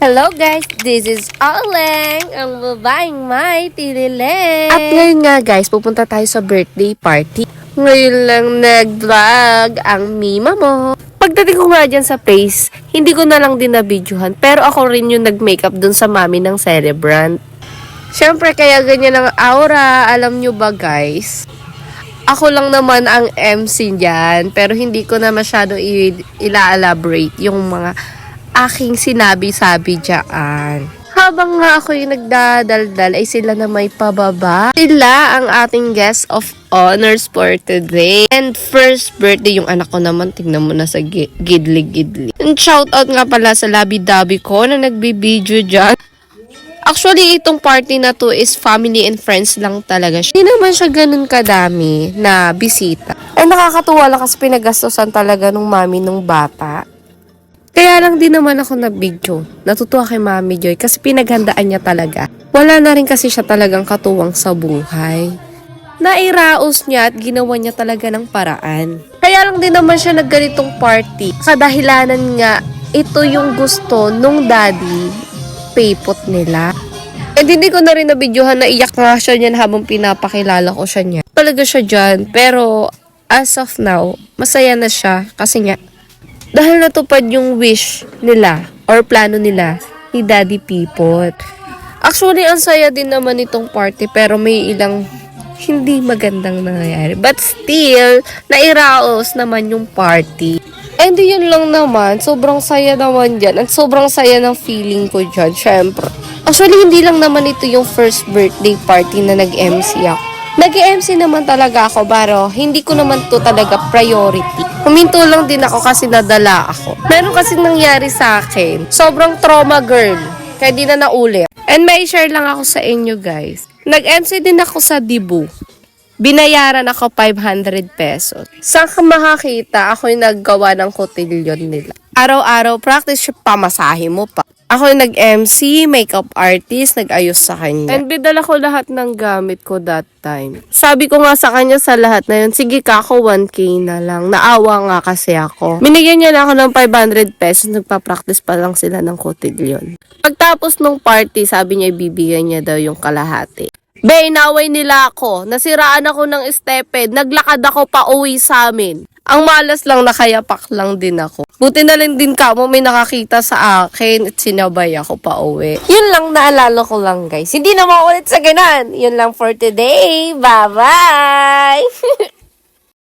Hello guys, this is Oleng, ang babaeng may tiniling. At ngayon nga guys, pupunta tayo sa birthday party. Ngayon lang nag-vlog ang mima mo. Pagdating ko nga dyan sa place, hindi ko na lang din na-videohan. Pero ako rin yung nag-makeup dun sa mami ng celebrant. Siyempre, kaya ganyan ang aura. Alam nyo ba guys? Ako lang naman ang MC dyan. Pero hindi ko na masyado ila-elaborate yung mga aking sinabi-sabi dyan. Habang nga ako yung nagdadaldal ay sila na may pababa. Sila ang ating guest of honors for today. And first birthday yung anak ko naman. Tingnan mo na sa gidli-gidli. And shoutout nga pala sa labi-dabi ko na nagbibideo dyan. Actually, itong party na to is family and friends lang talaga siya. Hindi naman siya ganun kadami na bisita. Ay nakakatuwa lang kasi pinagastosan talaga nung mami nung bata. Kaya lang din naman ako na-video. Natutuwa kay Mami Joy kasi pinaghandaan niya talaga. Wala na rin kasi siya talagang katuwang sa buhay. Nairaos niya at ginawa niya talaga ng paraan. Kaya lang din naman siya nagganitong party. Kadahilanan nga, ito yung gusto nung daddy, paypot nila. And hindi ko na rin na-videohan na iyak nga siya niyan habang pinapakilala ko siya niya. Talaga siya dyan, pero as of now, masaya na siya kasi nga, dahil natupad yung wish nila or plano nila ni Daddy Pipot. Actually, ang saya din naman itong party pero may ilang hindi magandang nangyayari. But still, nairaos naman yung party. And yun lang naman, sobrang saya naman dyan. At sobrang saya ng feeling ko dyan, syempre. Actually, hindi lang naman ito yung first birthday party na nag-MC ako. Nag-MC naman talaga ako, pero hindi ko naman to talaga priority. Huminto lang din ako kasi nadala ako. Meron kasi nangyari sa akin. Sobrang trauma girl. Kaya di na naulit. And may share lang ako sa inyo guys. Nag-MC din ako sa Dibu. Binayaran ako 500 pesos. Saan ka makakita? Ako yung naggawa ng cotillion nila. Araw-araw practice siya, pamasahe mo pa. Ako yung nag-MC, makeup artist, nag-ayos sa kanya. And bidala ko lahat ng gamit ko that time. Sabi ko nga sa kanya sa lahat na yun, sige ka ako 1K na lang. Naawa nga kasi ako. Binigyan niya na ako ng 500 pesos, nagpa-practice pa lang sila ng cotillion. Pagtapos nung party, sabi niya ibibigay niya daw yung kalahati. Be, inaway nila ako. Nasiraan ako ng steped. Naglakad ako pa uwi sa amin. Ang malas lang, nakayapak lang din ako. Buti na lang din kamo may nakakita sa akin at sinabay ako pa uwi. Yun lang, naalala ko lang guys. Hindi na maulit sa ganan. Yun lang for today. Bye-bye!